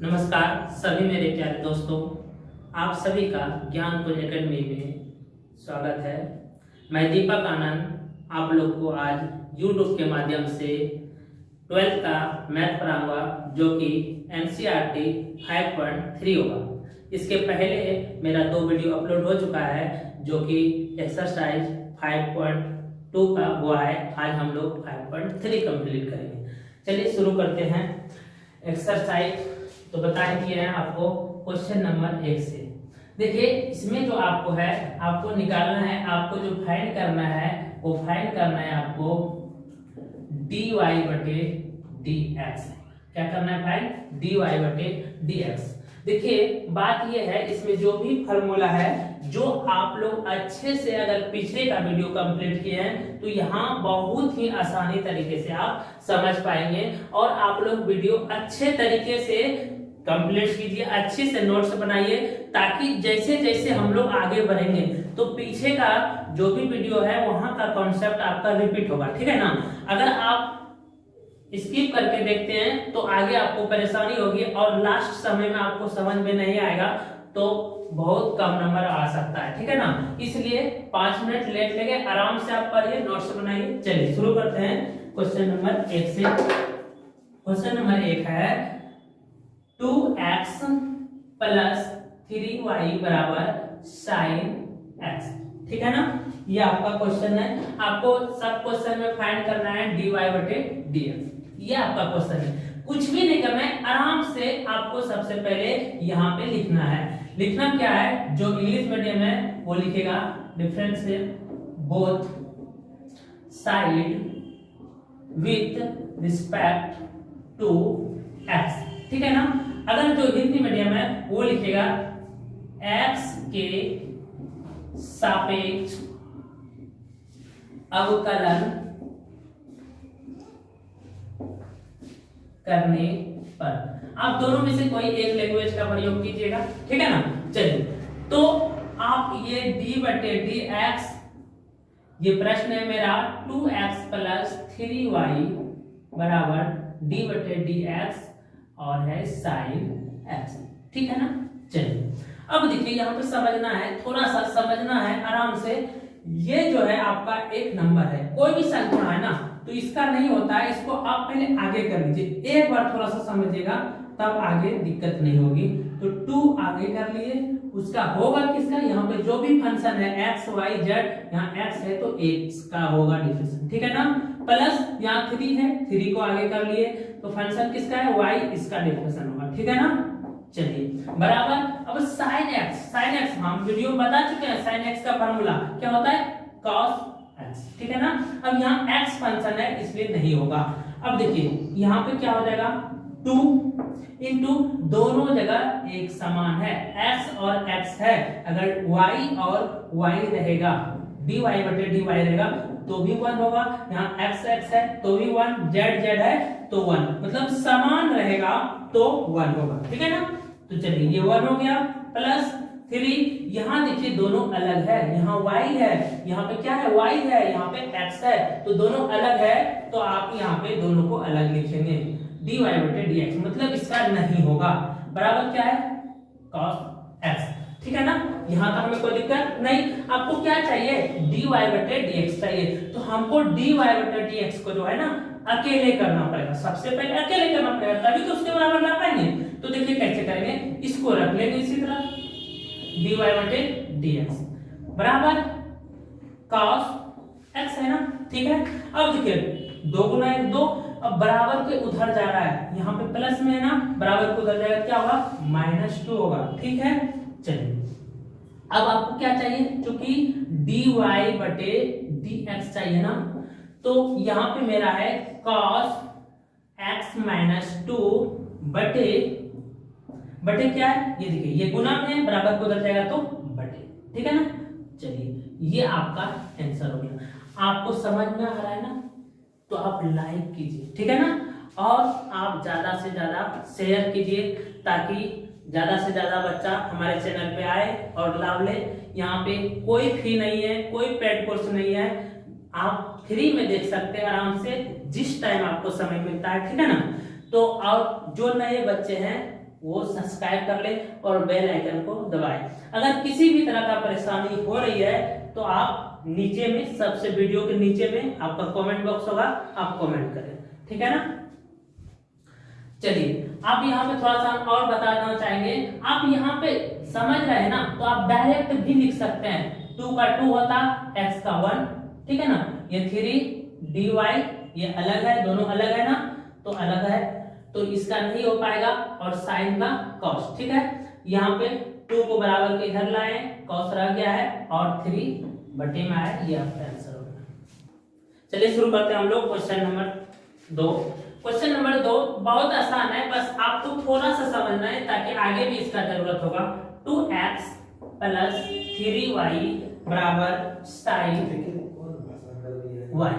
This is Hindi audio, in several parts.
नमस्कार सभी मेरे प्यारे दोस्तों, आप सभी का ज्ञानपुर एकेडमी में स्वागत है। मैं दीपक आनंद आप लोग को आज YouTube के माध्यम से 12th का मैथ पढ़ाऊंगा जो कि NCERT 5.3 होगा। इसके पहले मेरा 2 वीडियो अपलोड हो चुका है जो कि एक्सरसाइज 5.2 का हुआ है। आज हम लोग 5.3 कंप्लीट करेंगे। चलिए शुरू करते हैं। एक्सरसाइज तो बता दिए हैं आपको क्वेश्चन नंबर 1 से। देखिए इसमें जो आपको है, आपको निकालना है, आपको जो फाइंड करना है वो फाइंड करना है आपको dy बटे dx। क्या करना है फाइंड? dy बटे dx। देखिए बात ये है, इसमें जो भी फॉर्मूला है जो आप लोग अच्छे से अगर पिछले का वीडियो कंप्लीट किए हैं तो यहाँ बहुत ही आसानी तरीके से आप समझ पाएंगे। और आप लोग वीडियो अच्छे तरीके से कंप्लीट कीजिए, अच्छे से नोट्स बनाइए, ताकि जैसे जैसे हम लोग आगे बढ़ेंगे तो पीछे का जो भी वीडियो है वहां का कॉन्सेप्ट आपका रिपीट होगा। ठीक है ना? अगर आप स्किप करके देखते हैं तो आगे आपको परेशानी होगी और लास्ट समय में आपको समझ में नहीं आएगा तो बहुत कम नंबर आ सकता है। ठीक है ना? इसलिए 5 मिनट लेट लगे, आराम से आप पढ़िए, नोट्स बनाइए। चलिए शुरू करते हैं क्वेश्चन नंबर 1 से। क्वेश्चन नंबर 1 है 2x प्लस 3y बराबर sin x। ठीक है ना? ये आपका क्वेश्चन है। आपको सब क्वेश्चन में फाइंड करना है dy बटे dx। ये आपका क्वेश्चन है, कुछ भी नहीं करना है, आराम से आपको सबसे पहले यहाँ पे लिखना है। लिखना क्या है? जो इंग्लिश मीडियम है वो लिखेगा differentiate both side with respect to x। ठीक है ना? अगर जो हिंदी मीडियम है वो लिखेगा x के सापेक्ष अवकलन करने पर। आप दोनों में से कोई एक लैंग्वेज का प्रयोग कीजिएगा। ठीक है ना? चलिए तो आप ये d बटे dx, ये प्रश्न है मेरा 2x प्लस 3y बराबर d बटे dx और है sin x। ठीक है ना? चलिए अब देखिए यहाँ पे समझना है, थोड़ा सा समझना है आराम से। ये जो है आपका एक नंबर है, कोई भी संख्या है ना तो इसका नहीं होता है, इसको आप पहले आगे कर लीजिए। एक बार थोड़ा सा समझिएगा तब आगे दिक्कत नहीं होगी। तो 2 आगे कर लिए, उसका होगा किसका? यहाँ पे जो भी फंक्शन है x y z, यहाँ x है तो x का होगा डिफरेंस। ठीक है ना? प्लस यहाँ 3 है, 3 को आगे कर लिए तो फंक्शन किसका है? y, इसका डिफरेंस होगा। ठीक है ना? चलिए बराबर अब sin x। sin x हम वीडियो में बता चुके हैं, sin x का फार्मूला क्या होता है? cos x। ठीक है ना? अब यहाँ x फंक्शन है इसलिए नहीं होगा। अब देखिए यहाँ पे क्या हो जाएगा? 2 इंटू दोनों जगह एक समान है, x और x है। अगर y और y रहेगा, dy बटे dy रहेगा तो भी 1 होगा। यहाँ x x है तो भी 1, z z है तो 1, मतलब समान रहेगा तो 1 होगा। ठीक है ना? तो चलिए ये 1 हो गया प्लस 3। यहाँ देखिए दोनों अलग है, यहाँ y है, यहाँ पे क्या है? y है, यहाँ पे x है, तो दोनों अलग है तो आप यहाँ पे दोनों को अलग लिखेंगे, dy बटे dx, मतलब इसका नहीं होगा। बराबर क्या है? cos x। ठीक है ना? यहाँ तक में कोई दिक्कत नहीं। आपको क्या चाहिए? dy बटे dx चाहिए, तो हमको dy बटे dx को जो है ना अकेले करना पड़ेगा। सबसे पहले अकेले करना पड़ेगा तभी तो उसके बराबर ला पाएंगे। तो देखिए कैसे करेंगे, इसको रख लेंगे इसी तरह, dy बटे dx बराबर cos x है ना? ठीक है? अब देखिए 2 गुना 1 2, अब बराबर के उधर जा रहा है, यहाँ पे प्लस में है ना, बराबर के उधर जाएगा क्या होगा? -2 होगा। ठीक है? चलिए अब आपको क्या चाहिए? क्योंकि dy बटे dx चाहिए ना, तो यहाँ पे मेरा है cos x -2 बटे बटे क्या है? ये देखिए ये गुना में बराबर को उधर जाएगा तो बटे। ठीक है ना? चलिए ये आपका आंसर हो गया। आपको समझ में आ रहा है ना? तो आप लाइक कीजिए। ठीक है ना? और आप ज्यादा से ज्यादा शेयर कीजिए ताकि ज्यादा से ज्यादा बच्चा हमारे चैनल पे आए और लाभ ले। यहाँ पे कोई फी नहीं है, कोई पेड कोर्स नहीं है, आप फ्री में देख सकते हैं आराम से जिस टाइम आपको समय मिलता है। ठीक है ना? तो और जो नए बच्चे हैं वो सब्सक्राइब कर ले और बेल आइकन को दबाएं। अगर किसी भी तरह का परेशानी हो रही है तो आप नीचे में सबसे वीडियो के नीचे में आपका कमेंट बॉक्स होगा, आप कमेंट करें, ठीक है ना। चलिए आप यहाँ पे थोड़ा सा और बताना चाहेंगे, आप यहाँ पे समझ रहे हैं ना, तो आप डायरेक्ट भी लिख सकते हैं। 2 का 2 होता, x का 1, ठीक है ना। ये 3 dy ये अलग है, दोनों अलग है ना, तो अलग है, तो इसका नहीं हो पाएगा, और साइन का cos, ठीक है। यहाँ पे 2 को बराबर के इधर लाए, cos रह गया है, और 3 बटे में आया, ये आपका आंसर होगा। चलिए शुरू करते हैं हम लोग क्वेश्चन नंबर 2। क्वेश्चन नंबर 2 बहुत आसान है, बस आपको थोड़ा सा समझना है ताकि आगे भी इसका जरूरत होगा। 2x प्लस 3y बराबर साइन y,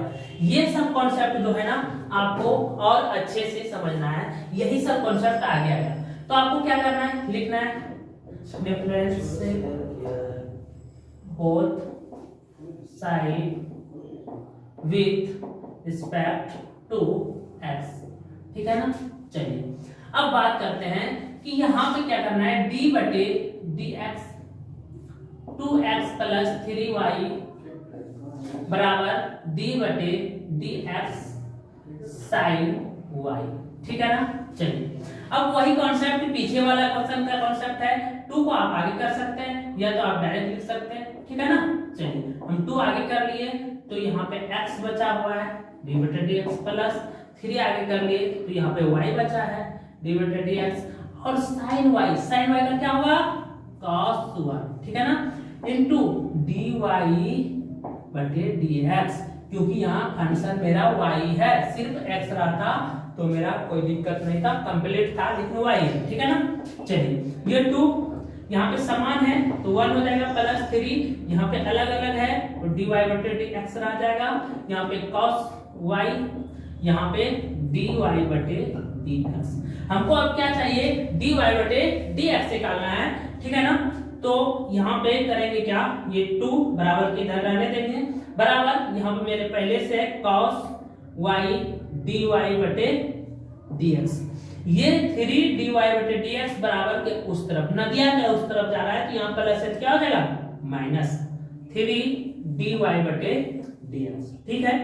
ये सब कॉन्सेप्ट जो है ना आपको और अच्छे से समझना है, यही सब कॉन्सेप्ट आगे आएगा। तो आपको क्या करना है, लिखना है difference both side with respect to x, ठीक है ना। चलिए अब बात करते हैं कि यहां पे क्या करना है, d बटे dx 2x प्लस 3y बराबर d बटे dx साइन y, ठीक है ना। चलिए अब वही कॉन्सेप्ट पीछे वाला क्वेश्चन का कॉन्सेप्ट है, 2 को आप आगे कर सकते हैं या तो आप डायरेक्ट लिख सकते हैं, ठीक है ना। चलिए हम 2 आगे कर लिए तो यहाँ पे x बचा हुआ है d बटे dx प्लस 3 आगे कर लिए तो यहाँ पे y बचा है d बटे dx, और sin y का क्या होगा cos y, ठीक है ना, इनटू dy बटे dx, क्योंकि यहाँ फंक्शन मेरा y है, सिर्फ x रहता तो मेरा कोई दिक्कत नहीं था, कंप्लीट था, लेकिन y है, ठीक है ना। चलिए ये 2 यहाँ पे समान है तो 1 हो जाएगा, प्लस 3 यहाँ पे अलग अलग है और dy बटे dx रह जाएगा, यहाँ पे cos y, यहाँ पे dy बटे dx। हमको अब क्या चाहिए, dy बटे dx निकालना है, ठीक है ना। तो यहाँ पे करेंगे क्या, ये 2 बराबर के इधर रहने देंगे, बराबर यहाँ पे मेरे पहले से cos y dy बटे dx, ये 3 dy बटे dx बराबर के उस तरफ, नदिया के उस तरफ जा रहा है तो यहाँ प्लस h क्या हो जाएगा माइनस 3 dy बटे dx, ठीक है।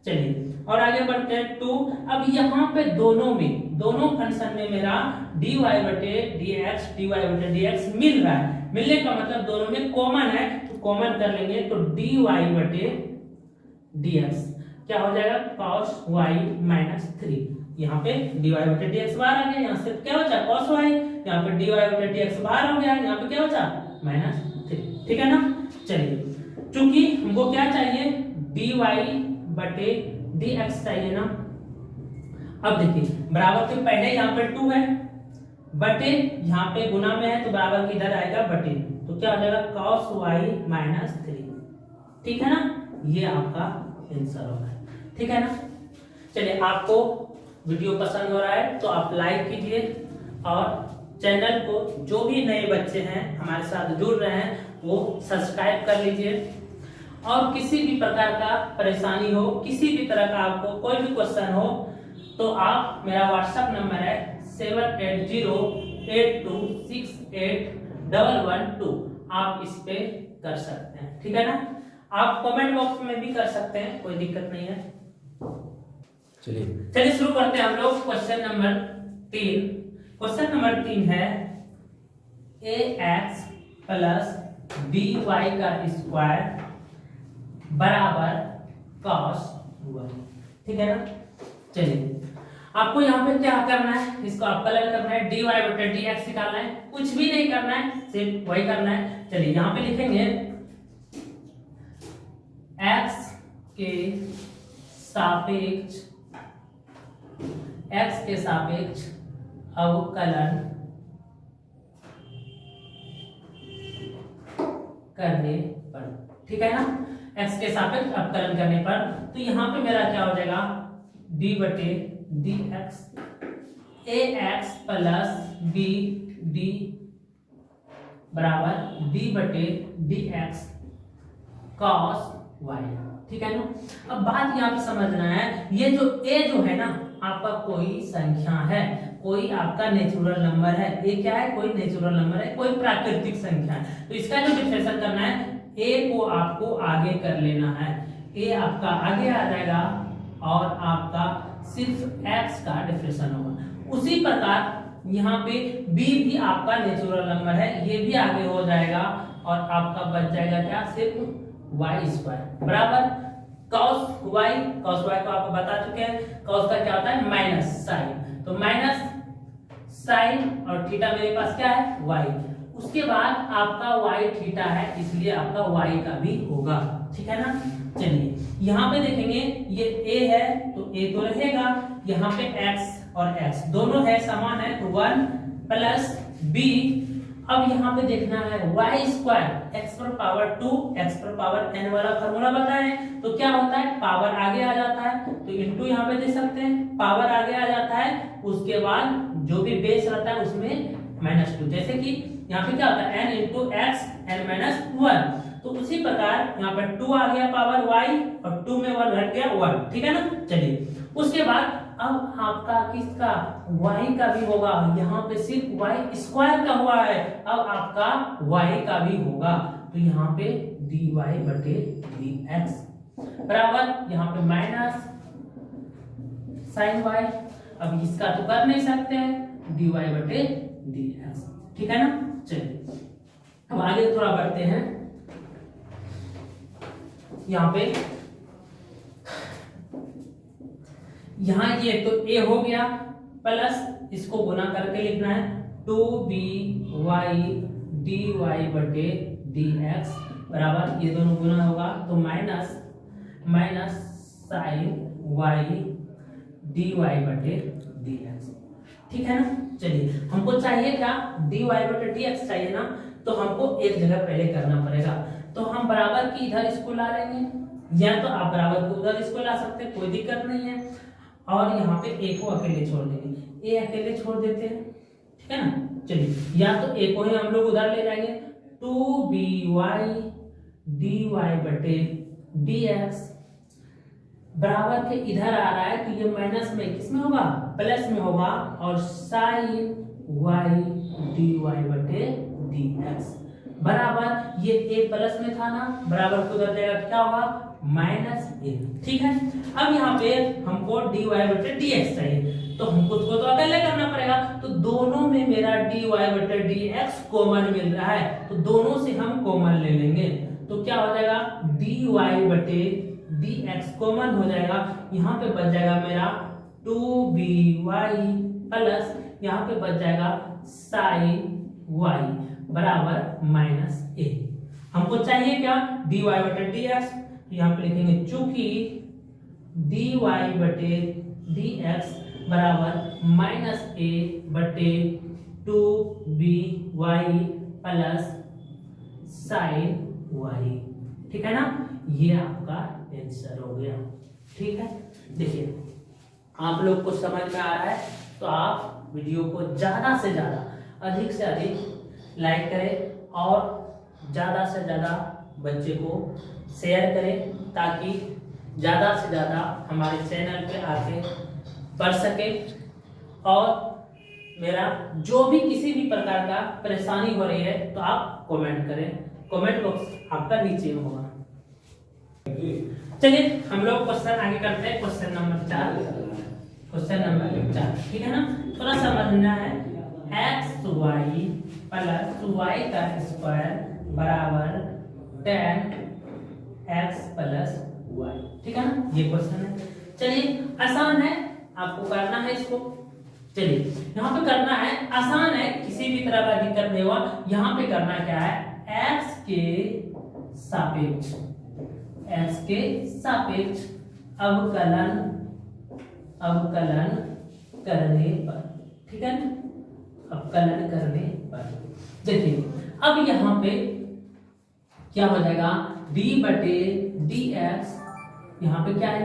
चलिए और आगे बढ़ते हैं 2। अब यहाँ पे दोनों फंक्शन में मेरा dy बटे dx मिल रहा है, मिलने का मतलब दोनों में कॉमन है, तो कॉमन कर लेंगे तो dy बटे dx क्या हो जाएगा cos y माइनस 3, यहाँ पे dy बटे dx बाहर आ गया, यहाँ से क्या बचा cos y, यहाँ पे dy बटे dx बाहर हो गया, यहाँ पे क्या बचा माइनस 3, ठीक है ना। चलिए चूंकि हमको क्या चाहिए dy बटे dx चाहिए ना, अब देखिए बराबर के पहले यहाँ पे 2 है, बटे यहाँ पे गुना में है तो बराबर के इधर आएगा बटे, तो क्या हो जाएगा cos y माइनस 3, ठीक है ना, ये आपका आंसर होगा, ठीक है ना। चलिए आपको वीडियो पसंद हो रहा है तो आप लाइक कीजिए, और चैनल को जो भी नए बच्चे हैं हमारे साथ जुड़ रहे हैं वो सब्सक्राइब कर लीजिए, और किसी भी प्रकार का परेशानी हो, किसी भी तरह का आपको कोई भी क्वेश्चन हो तो आप, मेरा व्हाट्सएप नंबर है 7808268112, आप इस पे कर सकते हैं, ठीक है ना। आप कमेंट बॉक्स में भी कर सकते हैं, कोई दिक्कत नहीं है। चलिए शुरू करते हैं हम लोग क्वेश्चन नंबर 3। क्वेश्चन नंबर 3 है ax प्लस by का स्क्वायर बराबर cos y, ठीक है ना। चलिए आपको यहाँ पे क्या करना है, इसको आप कलर करना है, dy बटे dx निकालना है, कुछ भी नहीं करना है, सिर्फ वही करना है। चलिए यहाँ पे लिखेंगे x के सापेक्ष अवकलन करने पर, ठीक है ना, x के सापेक्ष अवकलन करने पर, तो यहाँ पे मेरा क्या हो जाएगा d बटे dx ax plus b d बराबर d बटे dx cos y, ठीक है ना। अब बात यहाँ पे समझना है, ये जो a जो है ना आपका कोई संख्या है, कोई आपका नेचुरल नंबर है, ए क्या है, कोई नेचुरल नंबर है, कोई प्राकृतिक संख्या है, तो इसका जो डिफरेंशियल करना है, ए को आपको आगे कर लेना है, ए आपका आगे आ जाएगा और आपका सिर्फ x का डिफरेंशियल होगा। उसी प्रकार यहाँ पे b भी आपका नेचुरल नंबर है, ये भी आगे हो जाएगा और आपका बच जाएगा क्या, सिर्फ y स्क्वायर बराबर cos y को आपको बता चुके हैं, cos का क्या होता है माइनस साइन, तो माइनस साइन और थीटा मेरे पास क्या है y, उसके बाद आपका y थीटा है, इसलिए आपका y का भी होगा, ठीक है ना। चलिए यहाँ पे देखेंगे ये a है तो a तो रहेगा, यहाँ पे x और x दोनों है समान है तो 1 प्लस b, अब यहाँ पे देखना है y स्क्वायर x पर पावर 2 x पर पावर n वाला फार्मूला बताएं तो क्या होता है, पावर आगे आ जाता है तो इनटू यहाँ पे दे सकते हैं, पावर आगे आ जाता है, उसके बाद जो भी बेस रहता है उसमें -2, जैसे कि यहाँ पे क्या होता है n इंटू एक्स n -1, तो उसी प्रकार यहाँ पर 2 आ गया पावर y और 2 में 1 घट गया 1, ठीक है ना। चलिए उसके बाद अब आपका किसका y का भी होगा, यहाँ पे सिर्फ y स्क्वायर का हुआ है, अब आपका y का भी होगा, तो यहाँ पे dy बटे dx बराबर यहाँ पे माइनस साइन y, अब इसका तो कर नहीं सकते हैं, dy बटे dx, ठीक है ना। चलिए अब आगे थोड़ा बढ़ते हैं, यहाँ पे यहाँ ये तो a हो गया प्लस इसको गुना करके लिखना है 2by dy बटे dx बराबर, ये दोनों गुना होगा तो माइनस साइन y dy बटे dx, ठीक है ना। चलिए हमको चाहिए क्या, dy बटे dx चाहिए ना, तो हमको एक जगह पहले करना पड़ेगा, तो हम बराबर की इधर इसको ला लेंगे, या तो आप बराबर को उधर इसको ला सकते हैं, कोई दिक्कत नहीं है, और यहाँ पे a को अकेले छोड़ देंगे, a अकेले छोड़ देते हैं, ठीक है ना। चलिए या तो a को ही हम लोग उधर ले जाएंगे, 2by dy बटे dx बराबर के इधर आ रहा है तो ये माइनस में किसमें होगा, प्लस में होगा, और साइन y dy बटे dx बराबर ये a प्लस में था ना, बराबर को उधर जाएगा क्या होगा -a, ठीक है। अब यहाँ पे हमको dy बटे dx चाहिए, तो हमको उसको तो अकेले करना पड़ेगा, तो दोनों में मेरा dy बटे dx कॉमन मिल रहा है, तो दोनों से हम कॉमन ले लेंगे, तो क्या हो जाएगा dy बटे dx कॉमन हो जाएगा, यहाँ पे बच जाएगा मेरा 2by प्लस यहाँ पे बच जाएगा sin y बराबर -a। हमको चाहिए क्या, dy बटे dx, तो यहाँ पे लिखेंगे चूंकि dy बटे dx बराबर -a बटे 2by प्लस sin y, ठीक है ना, ये आपका आंसर हो गया, ठीक है। देखिए आप लोग को समझ में आ रहा है तो आप वीडियो को ज्यादा से ज्यादा अधिक से अधिक लाइक करें और ज़्यादा से ज़्यादा बच्चे को शेयर करें, ताकि ज़्यादा से ज़्यादा हमारे चैनल पे आके पढ़ सके, और मेरा जो भी किसी भी प्रकार का परेशानी हो रही है तो आप कमेंट करें, कमेंट बॉक्स आपका नीचे में होगा। चलिए हम लोग क्वेश्चन आगे करते हैं, क्वेश्चन नंबर 4, ठीक है ना। थोड़ा समझना है, xy प्लस y का स्क्वायर बराबर 10x प्लस y, ठीक है ना, ये क्वेश्चन है। चलिए आसान है, आपको करना है इसको, चलिए यहाँ पे करना है, आसान है, किसी भी तरह का दिक्कत नहीं हुआ। यहाँ पे करना क्या है, x के सापेक्ष अवकलन करने पर, ठीक है ना, अवकलन करने पर देखिए अब यहाँ पे क्या हो जाएगा, d बटे dx, यहाँ पे क्या है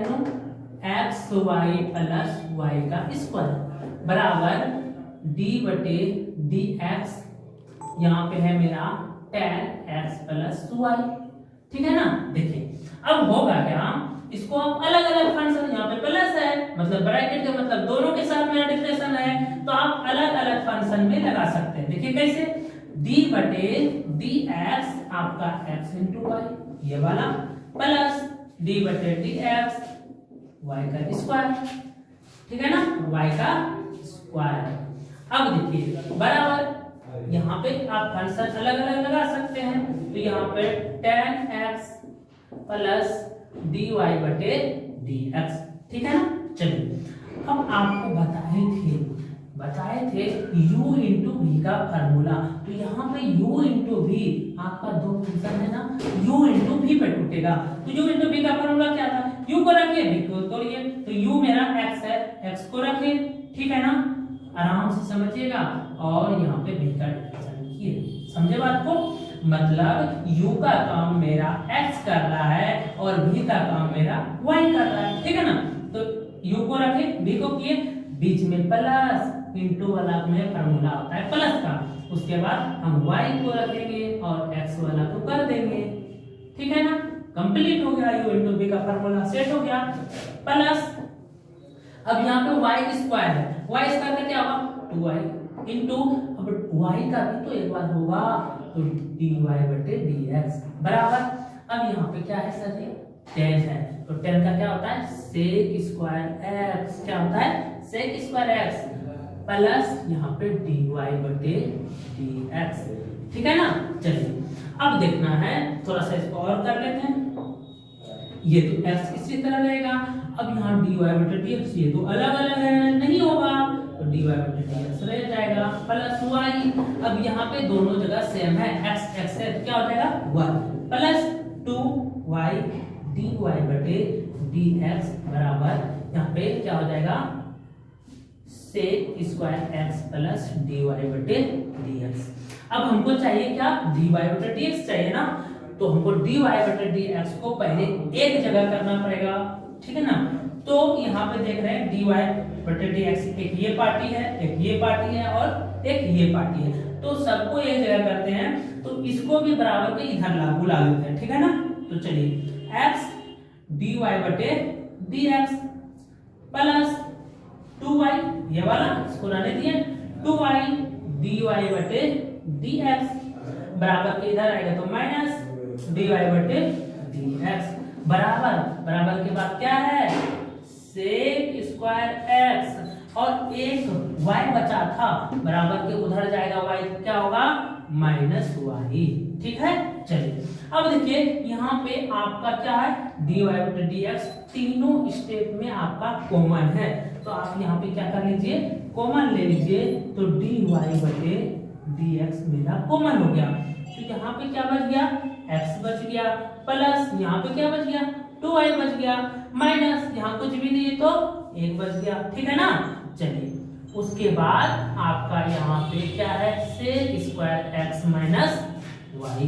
एक्स वाई प्लस वाई का स्क्वायर बराबर d बटे dx, यहाँ पे है मेरा tan x प्लस वाई, ठीक है ना। देखिए अब होगा क्या, इसको आप अलग अलग फंक्शन, यहाँ पे प्लस है मतलब ब्रैकेट का मतलब दोनों के साथ में डिफरेंशियल है, तो आप अलग अलग फंक्शन में लगा सकते हैं। देखिए कैसे, डी बटे डी एक्स आपका एक्स इंटू वाई ये वाला, प्लस डी बटे डी एक्स वाई का स्क्वायर, ठीक है ना, वाई का स्क्वायर। अब देखिए बराबर, यहाँ पे आप फंक्शन अलग अलग लगा सकते हैं, तो यहाँ पे tan x प्लस dy बटे dx, ठीक है ना। चलिए अब आपको बताए थे u इंटू वी का फार्मूला, तो यहाँ पे u इंटू वी आपका दो फंक्शन है ना, u इंटू वी पे टूटेगा, तो u इंटू वी का फार्मूला क्या था, u को रखिए v को तोड़िए, तो u मेरा x है, x को रखिए, ठीक है ना, आराम से समझिएगा, और यहाँ पे v का डिफरेंशियल लिखिए, समझे बात को, मतलब u का काम मेरा x कर रहा है और v का काम मेरा y कर रहा है, ठीक है ना। तो u को रखे, v को किए, बीच में प्लस इंटू वाला में फार्मूला होता है प्लस का, उसके बाद हम y को रखेंगे और x वाला को कर देंगे, ठीक है ना, कंप्लीट हो गया, u इंटू v का फार्मूला सेट हो गया, प्लस अब यहाँ पे y स्क्वायर है, y स्क्वायर का क्या होगा 2y इंटू, अब y का भी तो एक बार होगा, तो dy बटे dx बराबर, अब यहाँ पे क्या है सर जी 10 है, तो 10 का क्या होता है sec स्क्वायर x, क्या होता है sec स्क्वायर x प्लस यहाँ पे dy बटे dx, ठीक है ना। चलिए अब देखना है, थोड़ा सा इसको और कर लेते हैं, ये तो x इसी तरह रहेगा, अब यहाँ dy बटे dx ये तो अलग अलग है, नहीं होगा, तो dy बटे dx रह जाएगा प्लस y, अब यहाँ पे दोनों जगह सेम है, x x है तो क्या हो जाएगा y प्लस 2y dy बटे dx बराबर, यहाँ पे क्या हो जाएगा sec square x plus dy बटे dx। अब हमको चाहिए क्या dy बटे dx चाहिए ना, तो हमको dy बटे dx को पहले एक जगह करना पड़ेगा, ठीक है ना। तो यहाँ पे देख रहे हैं dy बटे dx, एक ये पार्टी है, एक ये पार्टी है और एक ये पार्टी है, तो सबको एक जगह करते हैं, तो इसको भी बराबर के इधर लागू ला लेते हैं, ठीक है ना। तो चलिए x dy बटे dx प्लस 2y ये वाला इसको रहने दिए, 2y dy बटे dx बराबर के इधर आएगा तो माइनस dy बटे dx बराबर, बराबर के बाद क्या है sec स्क्वायर x और एक y बचा था, बराबर के उधर जाएगा y, क्या होगा माइनस y, ठीक है। चलिए अब देखिए यहाँ पे आपका क्या है dy बटे dx तीनों स्टेप में आपका कॉमन है, तो आप यहाँ पे क्या कर लीजिए कॉमन ले लीजिए, तो dy बटे dx मेरा कॉमन हो गया, तो यहाँ पे क्या बच गया x बच गया, प्लस यहाँ पे क्या बच गया 2y बच गया, माइनस यहाँ कुछ भी नहीं तो 1 बच गया, ठीक है ना। चलिए उसके बाद आपका यहाँ पे क्या है sec square x minus y,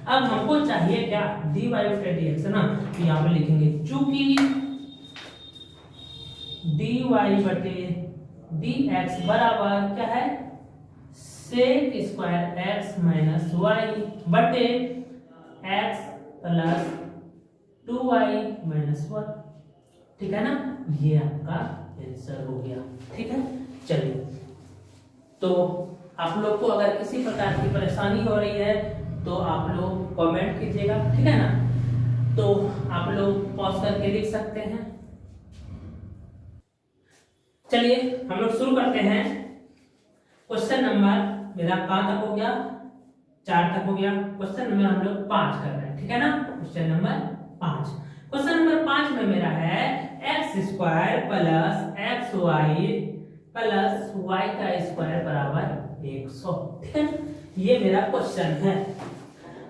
अब हमको चाहिए क्या dy बटे dx है ना, तो यहाँ पे लिखेंगे चूंकि dy बटे dx बराबर क्या है sec square x minus y बटे x प्लस 2y माइनस 1, ठीक है ना, ये आपका आंसर हो गया, ठीक है। चलिए तो आप लोग को अगर किसी प्रकार की परेशानी हो रही है तो आप लोग कमेंट कीजिएगा, ठीक है ना, तो आप लोग पॉज करके लिख सकते हैं। चलिए हम लोग शुरू करते हैं, क्वेश्चन नंबर मेरा कहाँ तक हो गया 4 तक हो गया, क्वेश्चन नंबर हम लोग 5 कर रहे हैं, ठीक है ना, क्वेश्चन नंबर 5, क्वेश्चन नंबर 5 में मेरा है X square plus X Y plus Y का स्क्वायर बराबर 100, ठीक है, ये मेरा क्वेश्चन है।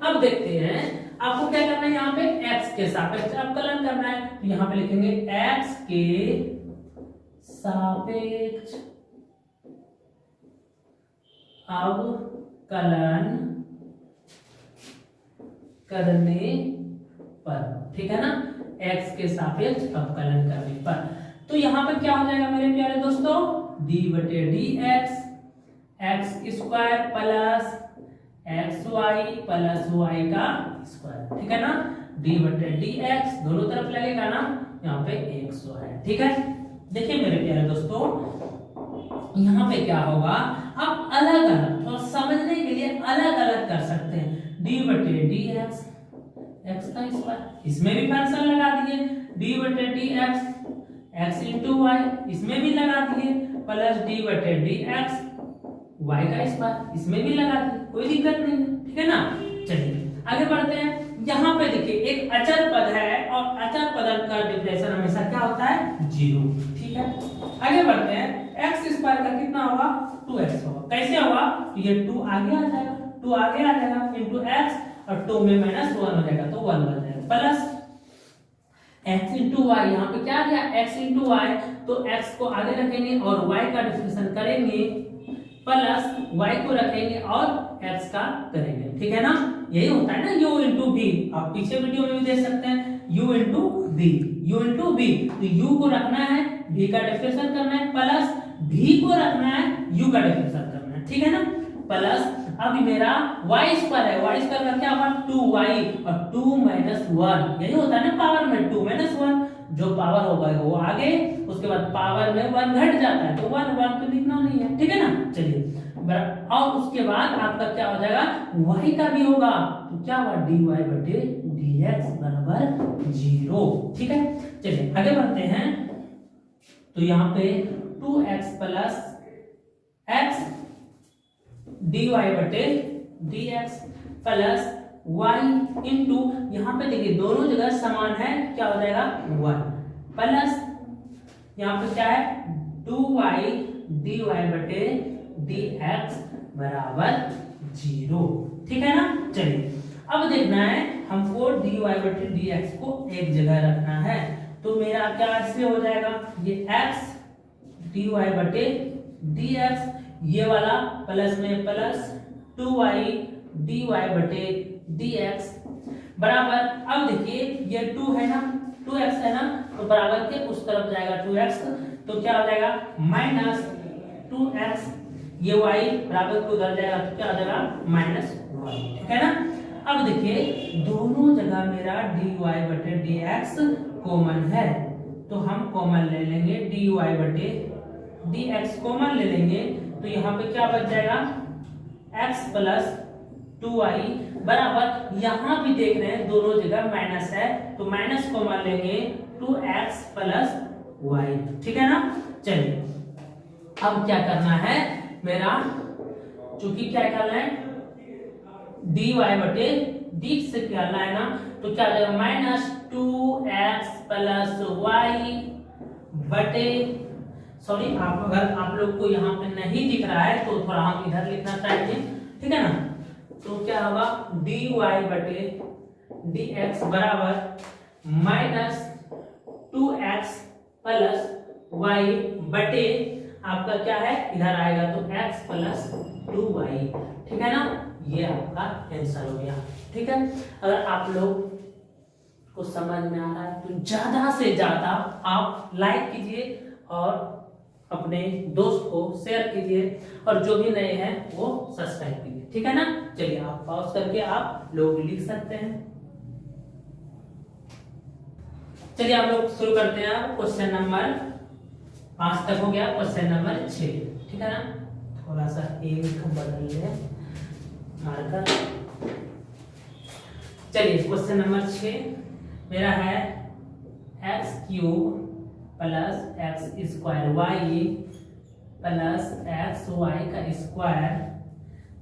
अब देखते हैं आपको क्या करना है, यहाँ पे x के सापेक्ष अवकलन करना है, तो यहाँ पे लिखेंगे x के सापेक्ष अवकलन करने पर, ठीक है ना, x के सापेक्ष अवकलन करने पर, तो यहाँ पे क्या हो जाएगा मेरे प्यारे दोस्तों d बटे dx X square plus X Y plus Y का स्क्वायर, ठीक है ना, डी बटे डी एक्स, दोनों तरफ लगेगा ना, यहाँ पे 100 है। ठीक है, देखिए मेरे प्यारे दोस्तों, यहाँ पे क्या होगा, आप अलग अलग और समझने के लिए अलग अलग कर सकते हैं। डी बटे डी एक्स, एक्स का स्क्वायर, इसमें भी फंक्शन लगा दिए, डी बटे D x, x into Y, इसमें भी लगा दिए, प्लस डी बटे डी एक्स, वाई का स्क्वायर, इसमें भी लगा दिए, कोई दिक्कत नहीं है। ठीक है ना, चलिए आगे बढ़ते हैं। यहाँ पे देखिए एक अचर पद है और अचर पद का डिफरेंशियल हमेशा क्या होता है, 0। ठीक है, आगे बढ़ते हैं। एक्स स्क्वायर का कितना होगा, 2x होगा। कैसे होगा, तो ये 2 आगे आ जाएगा, 2 आगे आ जाएगा इंटू एक्स, और 2 में -1 हो जाएगा तो 1 बन जाएगा, प्लस x इंटू वाई, यहाँ पे क्या गया, x इंटू वाई, तो x को आगे रखेंगे और y का डिफरेंशियल करेंगे, प्लस y को रखेंगे और x का करेंगे। ठीक है ना, यही होता है ना u इंटू v, आप पीछे वीडियो में भी देख सकते हैं, u into v, u into v, तो u को रखना है, v का डिफरेंशियल करना है, प्लस v को रखना है, u का डिफरेंशियल करना है। ठीक है ना, प्लस अब मेरा y स्क्वायर है, y स्क्वायर का क्या होगा, 2y और 2 - 1, यही होता है ना पावर में 2 - 1, जो पावर होगा वो आगे, उसके बाद पावर में 1 घट जाता है, तो 1 1 तो लिखना नहीं है। ठीक है ना, चलिए, और उसके बाद आपका क्या हो जाएगा, y का भी होगा, तो क्या होगा, dy बटे dx बराबर 0। ठीक है, चलिए आगे बढ़ते हैं। तो यहाँ पे 2x प्लस x dy बटे dx प्लस y इंटू, यहाँ पे देखिए दोनों जगह समान है, क्या हो जाएगा 1, प्लस यहाँ पे क्या है, 2y dy बटे dx बराबर 0। ठीक है ना, चलिए अब देखना है हमको dy बटे dx को एक जगह रखना है, तो मेरा क्या इससे हो जाएगा, ये x dy बटे dx, ये वाला प्लस में प्लस 2y dy बटे dx बराबर, अब देखिए ये 2 है ना, 2x है ना, तो बराबर के उस तरफ जाएगा 2x, तो क्या हो जाएगा -2x, ये y बराबर को उधर जाएगा तो क्या हो जाएगा -y। ठीक है ना, अब देखिए दोनों जगह मेरा dy बटे dx कॉमन है, तो हम कॉमन ले लेंगे, dy बटे dx कॉमन ले लेंगे, तो यहाँ पे क्या बच जाएगा, x प्लस 2y बराबर, यहाँ भी देख रहे हैं दोनों जगह माइनस है, तो माइनस कॉमन लेंगे, 2x प्लस y। ठीक है ना, चलिए अब क्या करना है मेरा, चूंकि क्या करना है, dy बटे d से क्या करना है ना, तो क्या हो जाएगा -2x प्लस y बटे, सॉरी आप अगर आप लोग को यहाँ पे नहीं दिख रहा है तो थोड़ा हम इधर लिखना चाहिए। ठीक है ना, तो क्या होगा, dy बटे dx बराबर -2x प्लस y बटे आपका क्या है, इधर आएगा तो x प्लस 2y। ठीक है ना, ये आपका आंसर हो गया। ठीक है, अगर आप लोग को समझ में आ रहा है तो ज्यादा से ज्यादा आप लाइक कीजिए और अपने दोस्त को शेयर कीजिए, और जो भी नए हैं वो सब्सक्राइब कीजिए। ठीक है ना, चलिए आप पॉज करके आप लोग लिख सकते हैं। चलिए आप लोग शुरू करते हैं। क्वेश्चन नंबर 5 तक हो गया, क्वेश्चन नंबर 6। ठीक है ना, थोड़ा सा एक बदल ले मार्कर। चलिए क्वेश्चन नंबर 6 मेरा है x³ plus x² y plus xy का स्क्वायर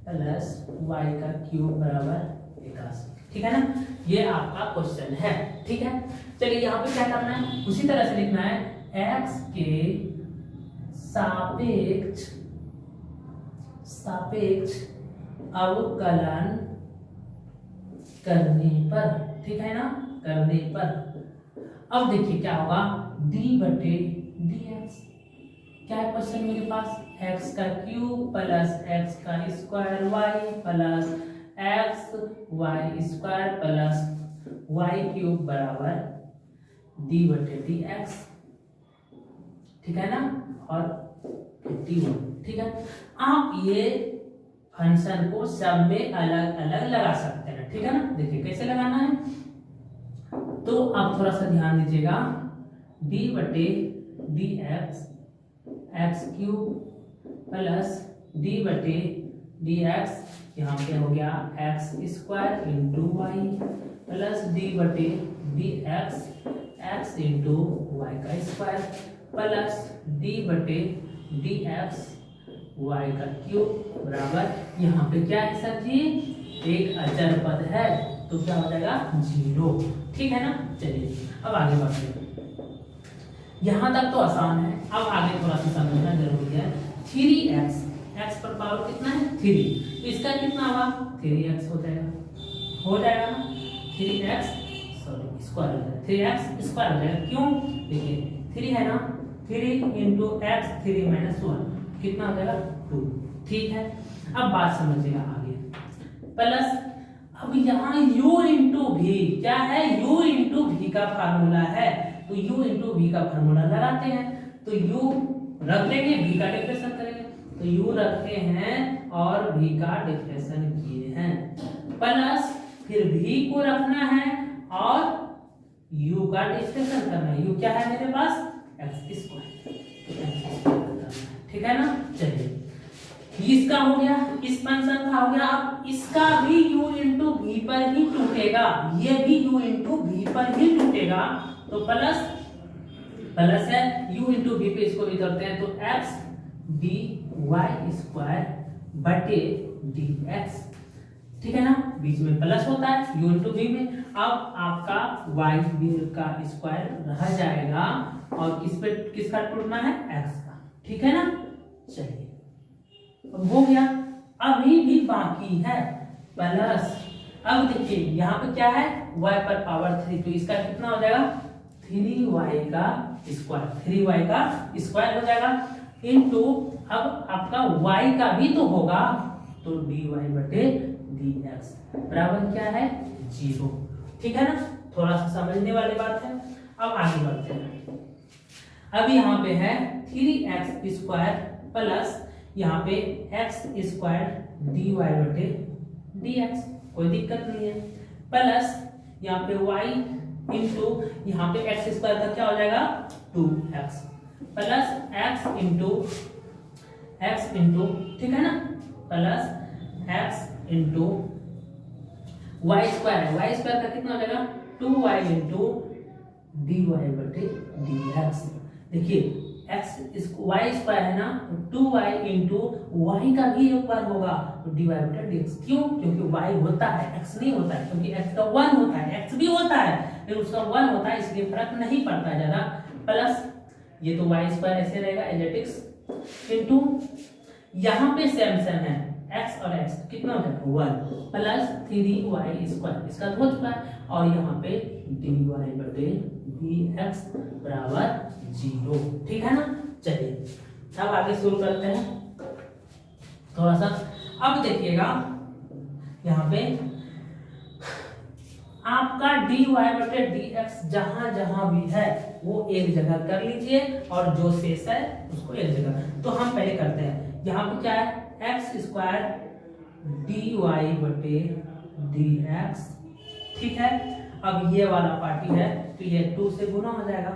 प्लस y का क्यूब बराबर 81। ठीक है ना, ये आपका क्वेश्चन है। ठीक है, चलिए यहाँ पे क्या करना है, उसी तरह से लिखना है, x के सापेक्ष अवकलन करने पर, ठीक है ना, करने पर, अब देखिए क्या होगा, d बटे dx, क्या है क्वेश्चन मेरे पास, x का क्यूब प्लस x का square y plus x y square plus y cube बराबर d बटे dx। ठीक है ना, और 51। ठीक है, आप ये फंक्शन को सब में अलग अलग लगा सकते हैं। ठीक है ना, देखिए कैसे लगाना है, तो अब थोड़ा सा ध्यान दीजिएगा, डी बटे D x x cube plus D बटे डी एक्स, यहाँ पे हो गया x square into y plus D बटे D x x into y का स्क्वायर प्लस डी बटे डी एक्स वाई का क्यूब बराबर, यहाँ पे क्या है सर जी, एक अचर पद है तो क्या हो जाएगा 0। ठीक है ना। चलिए अब आगे बढ़ते हैं। यहाँ तक तो आसान है, अब आगे थोड़ा सा समझना जरूरी है। 3x, x पर पावर कितना है 3, इसका कितना हुआ 3x हो जाएगा ना, 3x सॉरी स्क्वायर हो जाएगा, 3x स्क्वायर हो जाएगा। क्यों, देखिए 3 है ना, 3 इंटू एक्स 3 माइनस 1 कितना हो जाएगा 2। ठीक है, अब बात समझिएगा आगे। प्लस अब यहाँ u इंटू भी क्या है, u इंटू भी का फार्मूला है, तो u इंटू भी का फार्मूला लगाते हैं, तो u रख लेंगे, v का डिफरेंशियल करेंगे, तो u रखे हैं और v का डिफरेंशियल किए हैं, प्लस फिर v को रखना है और u का डिफरेंशियल करना है। u क्या है मेरे पास x स्क्वायर, ठीक है ना। चलिए इसका हो गया, इस फंक्शन का हो गया, अब इसका भी u इंटू v पर ही टूटेगा, ये भी u इंटू v पर ही टूटेगा, तो प्लस है u इंटू v पे इसको भी करते हैं, तो x dy स्क्वायर बटे dx, ठीक है ना, बीच में प्लस होता है u इंटू v में। अब आपका y का स्क्वायर रह जाएगा और किसका टूटना है x का, ठीक है ना। चलिए हो गया, अभी भी बाकी है प्लस, अब देखिए यहाँ पे क्या है y पर पावर 3, तो इसका कितना हो जाएगा 3y का स्क्वायर हो जाएगा, इनटू अब आपका y का भी तो होगा, तो dy बटे dx बराबर क्या है 0। ठीक है ना, थोड़ा सा समझने वाली बात है। अब आगे बढ़ते हैं। अब यहाँ पे है 3x स्क्वायर प्लस यहाँ पे x स्क्वायर dy बटे dx, कोई दिक्कत नहीं है, प्लस यहाँ पे y इंटू यहाँ पे x स्क्वायर का क्या हो जाएगा 2x प्लस x इंटू ठीक है ना, plus x into y square का कितना हो जाएगा 2y इंटू dy बटे dx। देखिए y स्क्वायर है ना, तो 2y इंटू y का भी एक बार होगा, तो dy बटा dx। क्यों, क्योंकि y होता है x नहीं होता है, क्योंकि x का 1 होता है, x भी होता है लेकिन उसका 1 होता है, इसलिए फर्क नहीं पड़ता है ज्यादा। प्लस ये तो y स्क्वायर ऐसे रहेगा एजेटिक्स, इंटू यहाँ पे सेम है x और x कितना हो जाएगा 1 प्लस 3y स्क्वायर, इसका हो चुका है, और यहाँ पे dy बटे dx बराबर 0। ठीक है ना। चलिए अब आगे शुरू करते हैं थोड़ा सा। अब देखिएगा यहाँ पे आपका dy बटे dx जहां जहां भी है वो एक जगह कर लीजिए, और जो शेष है उसको एक जगह। तो हम पहले करते हैं, यहाँ पे क्या है x स्क्वायर dy बटे dx, ठीक है। अब ये वाला पार्टी है तो ये 2 से गुना हो जाएगा,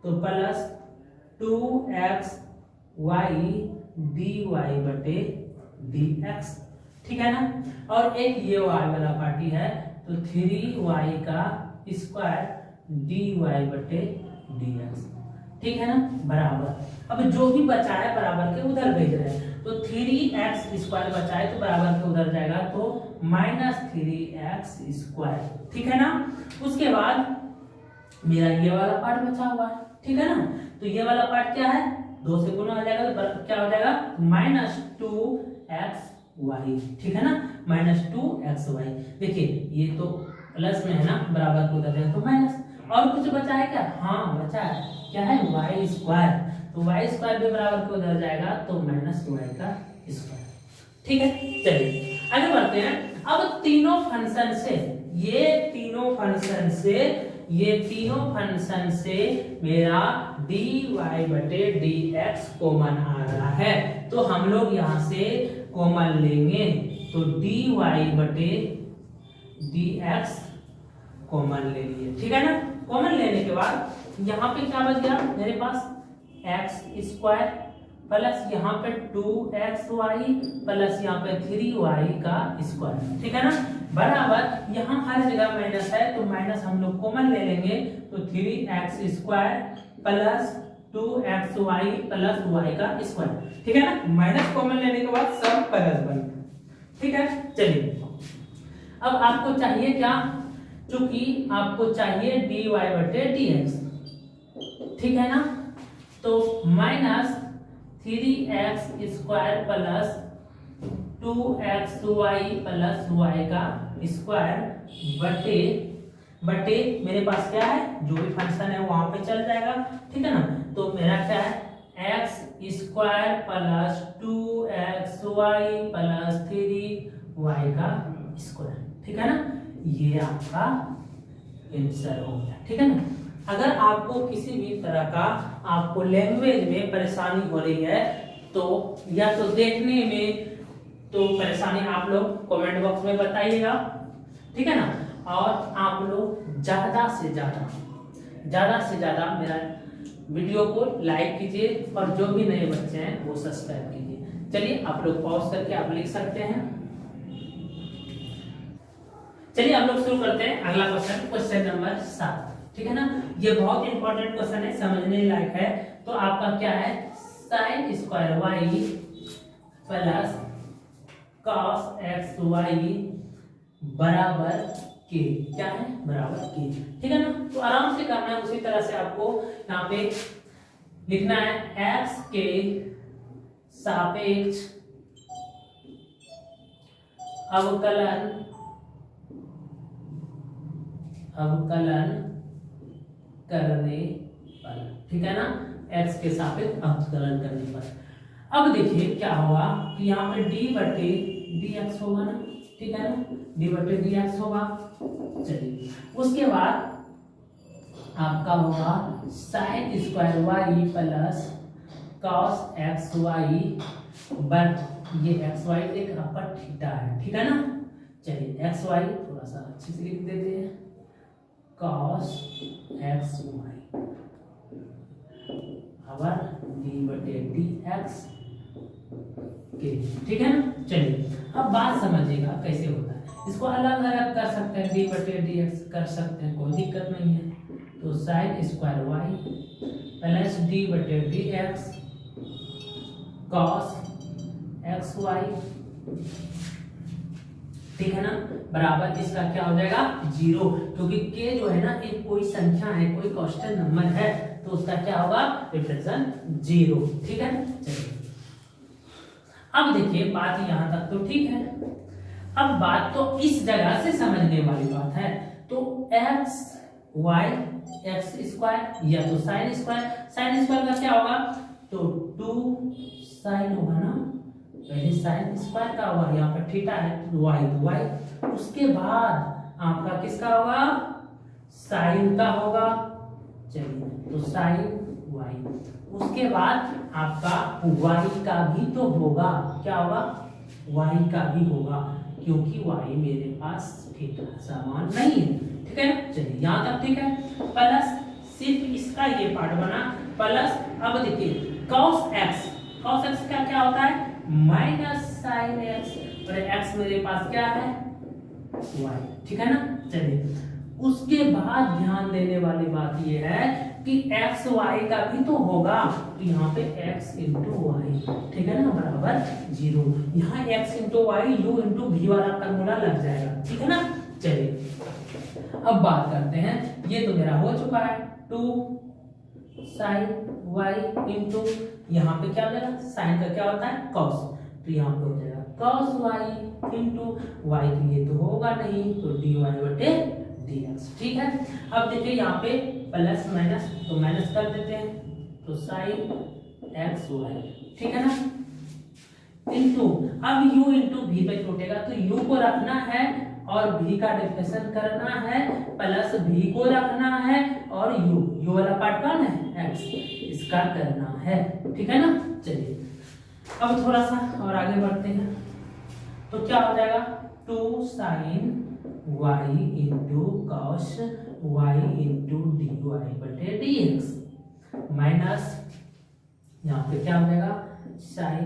तो प्लस 2x y dy बटे dx, ठीक है ना। और एक ये y वाला पार्टी है तो 3y का स्क्वायर dy बटे dx, ठीक है ना, बराबर। अब जो भी बचा है बराबर के उधर भेज रहे हैं, तो 3x स्क्वायर बचा है तो बराबर के उधर जाएगा, तो -3x स्क्वायर, ठीक है ना। उसके बाद मेरा ये वाला पार्ट बचा हुआ है, ठीक है ना, तो ये वाला पार्ट क्या है 2 से गुना हो जाएगा, तो क्या हो जाएगा -2xy, ठीक है ना, -2xy। देखिए ये तो प्लस में है ना, बराबर को उधर जाएगा तो माइनस। और कुछ बचा है क्या, हाँ बचा है, क्या है y स्क्वायर, तो y स्क्वायर भी बराबर को उधर जाएगा तो -y का स्क्वायर, ठीक है। चलिए आगे बढ़ते हैं। अब तीनों फंक्शन से ये तीनों फंक्शन से मेरा dy बटे dx कॉमन आ रहा है, तो हम लोग यहाँ से कॉमन लेंगे, तो dy बटे dx कॉमन ले लिए, ठीक है ना। कॉमन लेने के बाद यहाँ पे क्या बच गया मेरे पास, एक्स स्क्वायर प्लस यहाँ पे 2xy प्लस यहाँ पे 3y का स्क्वायर, ठीक है ना, बराबर यहाँ हर जगह माइनस है तो माइनस हम लोग कॉमन ले लेंगे, तो 3x square plus 2xy plus y का स्क्वायर, ठीक है ना। माइनस कॉमन लेने के बाद सब प्लस बन गया, ठीक है। चलिए अब आपको चाहिए क्या, चूंकि आपको चाहिए dy बटे dx, ठीक है ना, तो minus 3x square plus 2xy plus y का स्क्वायर बटे बटे मेरे पास क्या है, जो भी फंक्शन है वहां पे चल जाएगा, ठीक है ना। तो मेरा क्या है, x square plus 2xy plus 3y का स्क्वायर, ठीक है ना। ये आपका आंसर हो गया, ठीक है ना। अगर आपको किसी भी तरह का आपको लैंग्वेज में परेशानी हो रही है तो या तो देखने में तो परेशानी आप लोग कमेंट बॉक्स में बताइएगा, ठीक है ना। और आप लोग ज्यादा से ज्यादा मेरा वीडियो को लाइक कीजिए और जो भी नए बच्चे हैं वो सब्सक्राइब कीजिए। चलिए आप लोग पॉज करके आप लिख सकते हैं। चलिए आप लोग शुरू करते हैं अगला क्वेश्चन, क्वेश्चन नंबर 7, ठीक है ना। ये बहुत इंपॉर्टेंट क्वेश्चन है, समझने लायक है। तो आपका क्या है, sin square y plus cos x y बराबर k, क्या है, बराबर k, ठीक है ना। तो आराम से करना है, उसी तरह से आपको यहाँ पे लिखना है, x के सापेक्ष अवकलन करने पर, ठीक है ना, x के सापेक्ष अवकलन करने पर। अब देखिए क्या होगा कि यहाँ पे d बटे dx होगा ना, ठीक है ना, d बटे dx होगा। चलिए उसके बाद आपका होगा sin square y plus cos x y but ये x y एक आपका थीटा है, ठीक है ना। चलिए x y थोड़ा सा अच्छे से लिख देते हैं, cos x y और d बटे dx के, ठीक है ना। चलिए अब बात समझिएगा कैसे होता है, इसको अलग अलग कर सकते हैं, d बटे dx कर सकते हैं, कोई दिक्कत नहीं है। तो sin square y plus d बटे dx cos x y, ठीक है ना, बराबर इसका क्या हो जाएगा, 0, क्योंकि k जो है ना एक कोई संख्या है, कोई कांस्टेंट नंबर है, तो उसका क्या होगा, रिप्रेजेंट 0, ठीक है। चलिए अब देखिए बात यहां तक तो ठीक है। अब बात तो इस जगह से समझने वाली बात है। तो x y x स्क्वायर या तो sin स्क्वायर का क्या होगा, तो 2 sin होगा ना, पहले sin स्क्वायर का होगा, यहाँ पर थीटा है y, उसके बाद आपका किसका होगा, sin का होगा। चलिए तो sin y, उसके बाद आपका y का भी तो होगा, क्या होगा, y का भी होगा, क्योंकि y मेरे पास थीटा समान नहीं है, ठीक है। चलिए यहाँ तक ठीक है। प्लस सिर्फ इसका ये पार्ट बना, प्लस अब देखिए cos x का क्या होता है, माइनस sin x, और x मेरे पास क्या है, y, ठीक है ना। चलिए उसके बाद ध्यान देने वाली बात ये है कि x y का भी तो होगा, तो यहाँ पे x इंटू वाई, ठीक है ना, बराबर 0। यहाँ x into y u into v वाला फॉर्मूला लग जाएगा, ठीक है ना। चलिए अब बात करते हैं, ये तो मेरा हो चुका है 2 sin y इंटू यहाँ पे क्या हो जाएगा, sin का क्या होता है cos, तो यहाँ पे हो जाएगा cos y इंटू y, के लिए तो होगा नहीं, तो dy बटे dx, ठीक है। अब देखिए यहाँ पे प्लस माइनस, तो माइनस कर देते हैं, तो sin x y, ठीक है ना, इंटू अब u इंटू v पे टूटेगा, तो u को रखना है और v का डिफरेंशियल करना है, प्लस v को रखना है और u वाला पार्ट कौन है, x, इसका करना है, ठीक है ना। चलिए अब थोड़ा सा और आगे बढ़ते हैं, तो क्या हो जाएगा 2 sin y into cos y into d y बटे डी एक्स माइनस यहाँ पे क्या हो जाएगा साइन,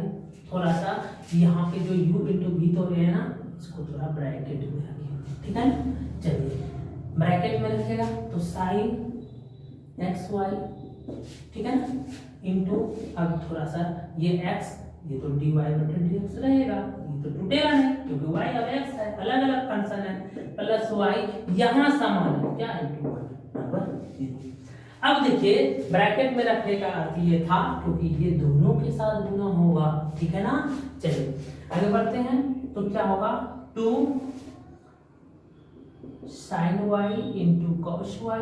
थोड़ा सा यहाँ पे जो u इंटू भी तो है ना, इसको थोड़ा ब्रैकेट में रखिए, ठीक है ना। चलिए ब्रैकेट में रखिएगा तो साइन एक्स वाई, ठीक है ना, इंटू अब थोड़ा सा ये x, ये तो dy बटे dx रहेगा, ये तो टूटेगा नहीं क्योंकि y अब x है, अलग अलग फंक्शन है, प्लस y यहाँ समान है क्या इंटू y बराबर 0। अब देखिए ब्रैकेट में रखने का अर्थ ये था क्योंकि ये दोनों के साथ गुना होगा, ठीक है ना। चलिए आगे बढ़ते हैं तो क्या होगा 2 sin y into cos y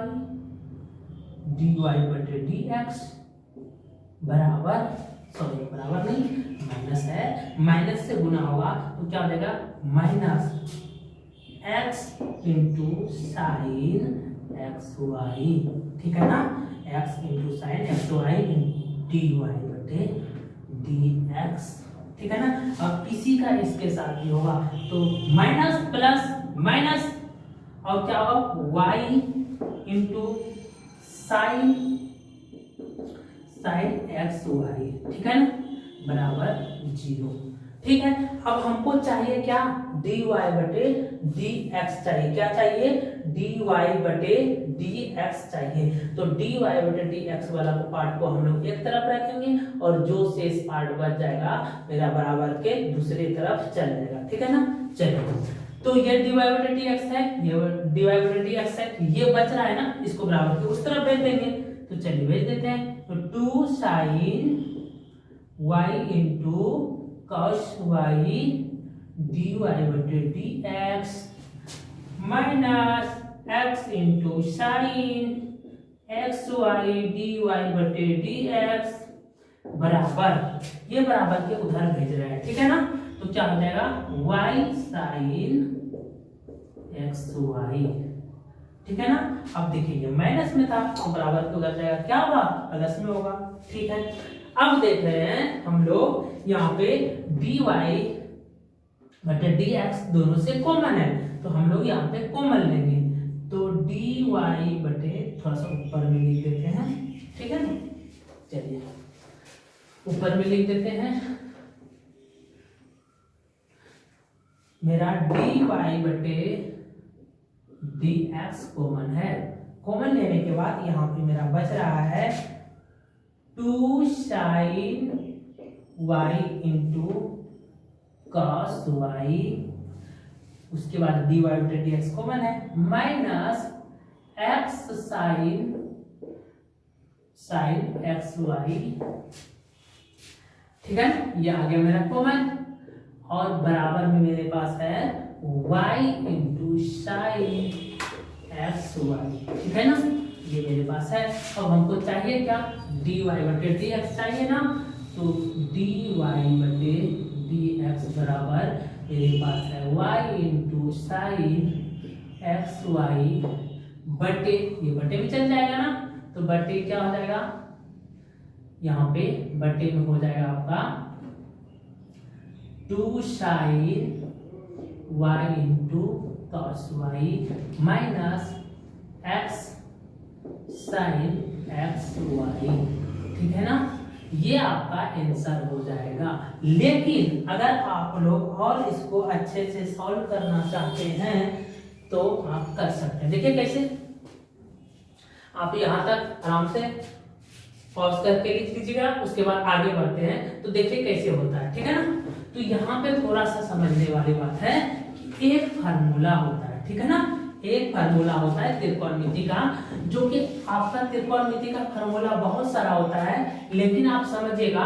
dy बटे dx बराबर, सॉरी बराबर नहीं माइनस है, माइनस से गुना होगा तो क्या हो जाएगा minus x into sine x y, ठीक है ना, x into sine x y d y बटे डी एक्स, ठीक है ना। अब इसी का इसके साथ ही होगा तो माइनस प्लस माइनस और क्या होगा y into sine x y, ठीक है ना, बराबर 0, ठीक है। अब हमको चाहिए क्या dy बटे dx चाहिए, क्या चाहिए dy बटे dx चाहिए, तो dy बटे dx वाला को पार्ट को हम लोग एक तरफ रखेंगे और जो शेष पार्ट बच जाएगा मेरा बराबर के दूसरी तरफ चल जाएगा, ठीक है ना। चलिए तो ये dy बटे dx है, ये dy बटे dx है, ये बच रहा है ना, इसको बराबर के उस तरफ भेज देंगे, तो चलिए भेज देते हैं तो 2 sin y into cos y dy बटे dx minus x into sine x y dy बटे dx बराबर, ये बराबर के उधर भेज रहे हैं, ठीक है ना। तो क्या हो जाएगा y sin एक्स वाई, ठीक है ना। अब देखिए ये माइनस में था तो बराबर के उधर जाएगा, क्या होगा प्लस में होगा, ठीक है। अब देख रहे हैं हम लोग यहाँ पे dy बटे dx दोनों से कॉमन है तो हम लोग यहाँ पे कॉमन लेंगे, तो dy बटे थोड़ा सा ऊपर में लिख देते हैं, ठीक है ना। चलिए ऊपर में लिख देते हैं, मेरा dy बटे dx कॉमन है, कॉमन लेने के बाद यहाँ पे मेरा बच रहा है 2 sin y into cos y, उसके बाद dy बटे dx कॉमन है minus x sin x y, ठीक है, ये आ गया मेरा कॉमन और बराबर में मेरे पास है y into sine x y, ठीक है ना, ये मेरे पास है। अब हमको चाहिए क्या dy बटे dx चाहिए ना, तो dy बटे dx बराबर मेरे पास है y into sine x y बटे, ये बटे में चल जाएगा ना, तो बटे क्या हो जाएगा यहाँ पे बटे में हो जाएगा आपका 2 sin y into cos y minus x sin x y, ठीक है ना। ये आपका आंसर हो जाएगा। लेकिन अगर आप लोग और इसको अच्छे से सॉल्व करना चाहते हैं तो आप कर सकते हैं। देखिए कैसे, आप यहां तक आराम से पॉज करके लिख लीजिएगा, उसके बाद आगे बढ़ते हैं तो देखिए कैसे होता है, ठीक है ना। तो यहाँ पे थोड़ा सा समझने वाली बात है कि एक फार्मूला होता है, ठीक है ना, एक फार्मूला होता है त्रिकोणमिति का, जो कि आपका त्रिकोणमिति का फार्मूला बहुत सारा होता है, लेकिन आप समझिएगा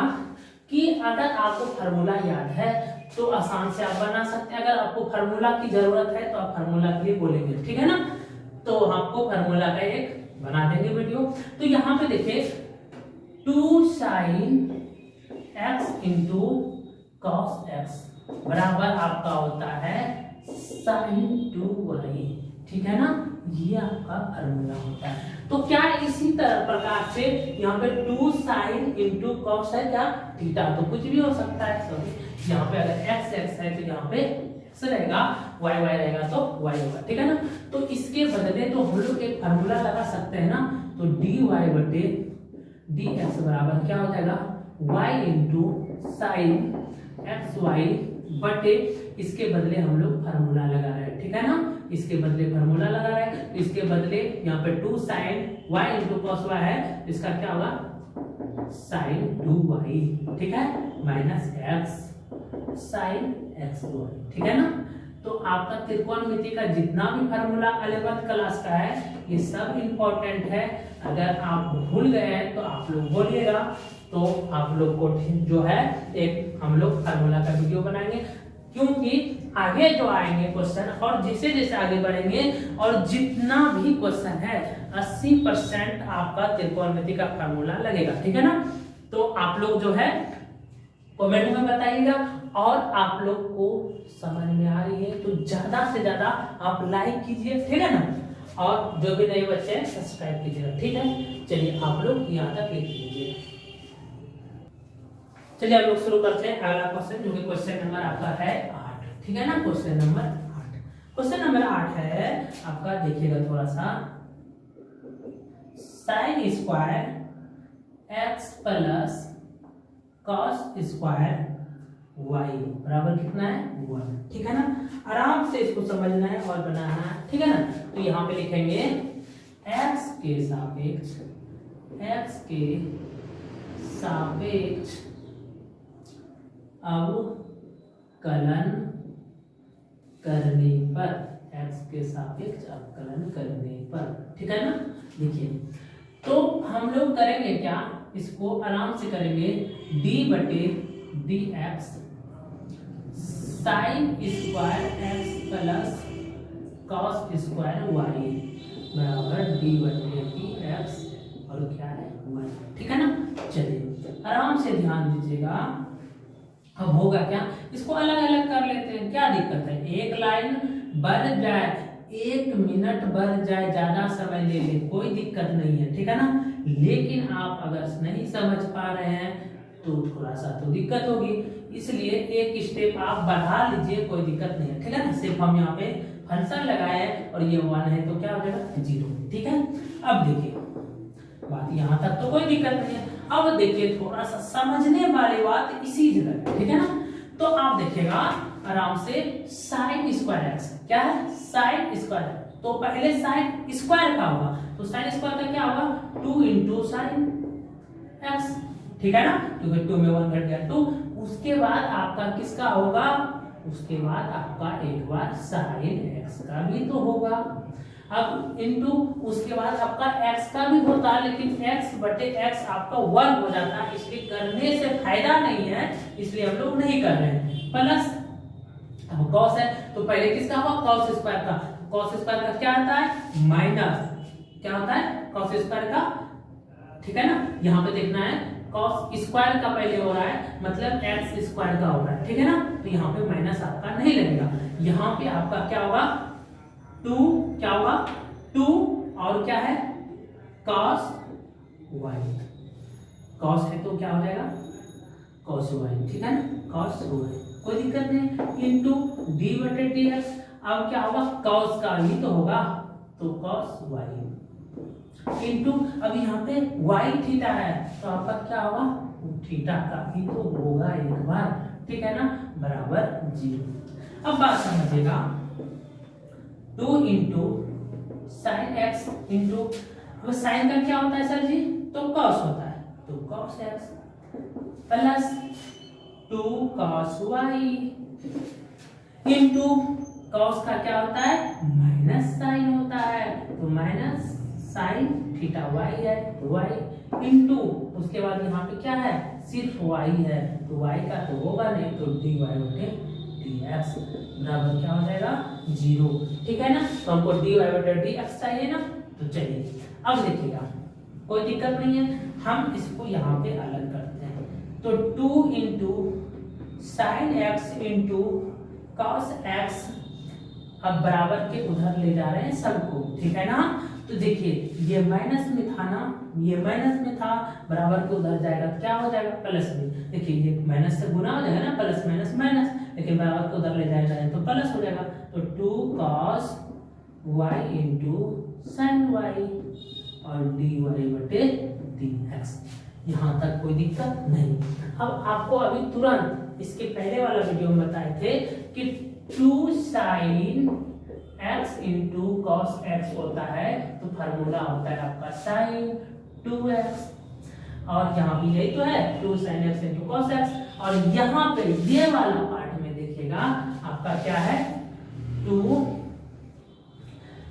कि अगर आपको फार्मूला याद है तो आसान से आप बना सकते हैं। अगर आपको फार्मूला की जरूरत है तो आप फार्मूला के लिए बोलेंगे, ठीक है ना। तो आपको फार्मूला का एक बना देंगे वीडियो। तो यहाँ पे देखिए 2 sin x into cos x बराबर आपका होता है sin 2y, ठीक है ना, ये आपका फार्मूला होता है। तो क्या इसी तरह प्रकार से यहाँ पे 2 sin इंटू cos है क्या थीटा, तो कुछ भी हो सकता है, सॉरी यहाँ पे अगर x है तो यहाँ पे x रहेगा, y रहेगा तो y होगा, ठीक है ना। तो इसके बदले तो हम लोग एक फार्मूला लगा सकते हैं ना, तो dy बटे dx बराबर क्या हो जाएगा, y इंटू साइन xy बटे, इसके बदले हम लोग फार्मूला लगा रहे हैं, ठीक है ना, इसके बदले फार्मूला लगा रहे हैं, तो इसके बदले यहाँ पे 2 sin y into cos y है, इसका क्या होगा sin 2y, ठीक है, माइनस x sin xy, ठीक है ना। तो आपका त्रिकोणमिति का जितना भी फार्मूला 11th क्लास का है ये सब इंपॉर्टेंट है, अगर आप भूल गए हैं तो आप लोग बोलिएगा, तो आप लोग को जो है एक हम लोग फार्मूला का वीडियो बनाएंगे, क्योंकि आगे जो आएंगे क्वेश्चन और जैसे जैसे आगे बढ़ेंगे और जितना भी क्वेश्चन है 80% आपका त्रिकोणमिति का फार्मूला लगेगा, ठीक है ना। तो आप लोग जो है कमेंट में बताइएगा, और आप लोग को समझ में आ रही है तो ज्यादा से ज्यादा आप लाइक कीजिए, ठीक है ना, और जो भी नए बच्चे हैं सब्सक्राइब कीजिएगा, ठीक है। चलिए आप लोग यहाँ तक लिख लीजिए। चलिए हम लोग शुरू करते हैं अगला क्वेश्चन, जो कि क्वेश्चन नंबर आपका है 8, ठीक है ना, क्वेश्चन नंबर 8। क्वेश्चन नंबर 8 है आपका, देखिएगा थोड़ा सा, sine square x plus cos square y बराबर कितना है 1, ठीक है ना। आराम से इसको समझना है और बनाना है, ठीक है ना। तो यहाँ पे लिखेंगे x के सापेक्ष अवकलन करने पर, x के सापेक्ष अवकलन करने पर, ठीक है ना। देखिए तो हम लोग करेंगे क्या, इसको आराम से करेंगे, d बटे dx sine square x plus cos square y बराबर d बटे dx और क्या है 1, ठीक है ना। चलिए आराम से ध्यान दीजिएगा, अब होगा क्या, इसको अलग अलग कर लेते हैं, क्या दिक्कत है, एक लाइन बढ़ जाए, 1 मिनट बढ़ जाए, ज्यादा समय ले ले, कोई दिक्कत नहीं है, ठीक है ना। लेकिन आप अगर नहीं समझ पा रहे हैं तो थोड़ा सा तो दिक्कत होगी, इसलिए एक स्टेप आप बढ़ा लीजिए, कोई दिक्कत नहीं है, ठीक है ना। सिर्फ हम यहाँ पे फंक्शन लगाए और ये 1 है तो क्या हो जाएगा 0, ठीक है। अब देखिए बात यहाँ तक तो कोई दिक्कत नहीं है, अब देखिए थोड़ा सा समझने वाली बात इसी जगह, ठीक है ना। तो आप देखिएगा आराम से, साइन स्क्वायर x क्या है, साइन स्क्वायर, तो पहले साइन स्क्वायर का होगा, तो साइन स्क्वायर का क्या होगा 2 इंटू साइन x, ठीक है ना, क्योंकि 2 में 1 घट गया, तो उसके बाद आपका किसका होगा, उसके बाद आपका एक बार साइन x का भी तो होगा, अब इनटू उसके बाद आपका x का भी होता है, लेकिन x बटे x आपका 1 हो जाता है, इसलिए करने से फायदा नहीं है, इसलिए हम लोग नहीं कर रहे हैं। प्लस अब cos है तो पहले किसका होगा cos स्क्वायर का, cos स्क्वायर का क्या आता है माइनस, क्या होता है cos स्क्वायर का, ठीक है ना। यहाँ पे देखना है cos स्क्वायर का पहले हो रहा है, मतलब x स्क्वायर का हो रहा है, ठीक है ना। तो यहाँ पे माइनस आपका नहीं लगेगा, यहाँ पे आपका क्या होगा 2, क्या होगा 2 और क्या है cos y, cos है तो क्या हो जाएगा cos y, ठीक है ना, cos y, कोई दिक्कत नहीं, इंटू d बटे dx, अब क्या होगा cos का ही तो होगा, तो cos y इंटू, अब यहाँ पे y थीटा है तो आपका क्या होगा थीटा का ही तो होगा एक बार, ठीक है ना, बराबर 0। अब बात समझिएगा, 2 इंटू साइन x इंटू, अब साइन का क्या होता है सर जी, तो cos होता है, तो cos x plus 2 cos y into cos का क्या होता है माइनस साइन होता है, तो माइनस साइन थीटा y है, y इंटू उसके बाद यहाँ पे क्या है सिर्फ y है, तो y का तो होगा नहीं, तो dy बटे dx बराबर क्या हो जाएगा 0, ठीक है ना। तो हमको dy बटे dx चाहिए ना, तो चलिए अब देखिएगा कोई दिक्कत नहीं है, हम इसको यहाँ पे अलग करते हैं, तो 2 into sine x into cos x, अब बराबर के उधर ले जा रहे हैं सबको, ठीक है ना। तो देखिए ये माइनस में था ना, ये माइनस में था, बराबर के उधर जाएगा क्या हो जाएगा प्लस में, देखिए ये माइनस से गुना हो जाएगा ना, प्लस माइनस माइनस, लेकिन बराबर को उधर ले जाया जाए तो प्लस हो जाएगा, तो 2 cos y into sign y और dy बटे dx। यहाँ तक कोई दिक्कत नहीं। अब आपको अभी तुरंत इसके पहले वाला वीडियो में बताए थे कि 2 sin x into cos x होता है, तो फार्मूला होता है आपका sin 2x, और यहाँ भी यही तो है 2 sin x into cos x। और यहाँ पे ये वाला पार्ट में देखिएगा आपका क्या है 2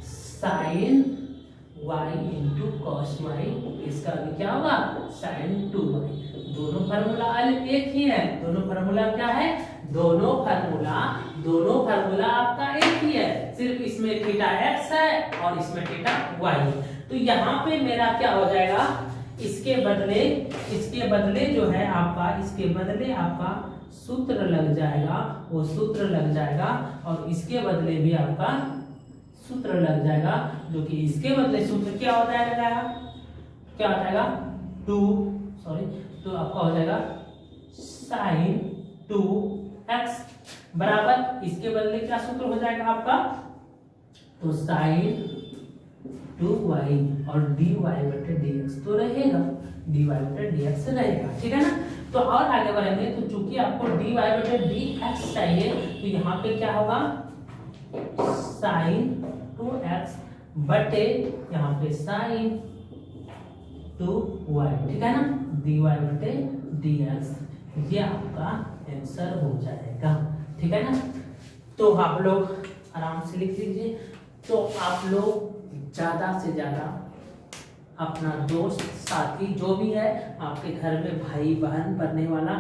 sin y into cos y, इसका भी क्या होगा sin 2y। दोनों फार्मूला एक ही है, दोनों फार्मूला क्या है, दोनों फार्मूला आपका एक ही है, सिर्फ इसमें थीटा x है और इसमें थीटा y है। तो यहाँ पे मेरा क्या हो जाएगा, इसके बदले जो है आपका, इसके बदले आपका सूत्र लग जाएगा, वो सूत्र लग जाएगा, और इसके बदले भी आपका सूत्र लग जाएगा, जो कि इसके बदले सूत्र क्या हो जाएगा, क्या हो जाएगा 2 तो आपका हो जाएगा sin 2x बराबर, इसके बदले क्या सूत्र हो जाएगा आपका, तो sin 2y और dy बटे dx तो रहेगा, dy बटे dx रहेगा, ठीक है ना। तो और आगे बढ़ेंगे, तो चूंकि आपको dy बटे dx चाहिए, तो यहाँ पे क्या होगा sin 2x बटे यहाँ पे sin 2y, ठीक है ना, dy बटे dx, ये आपका आंसर हो जाएगा, ठीक है ना। तो आप लोग आराम से लिख लीजिए। तो आप लोग ज्यादा से ज्यादा अपना दोस्त साथी जो भी है आपके घर में, भाई बहन पढ़ने वाला,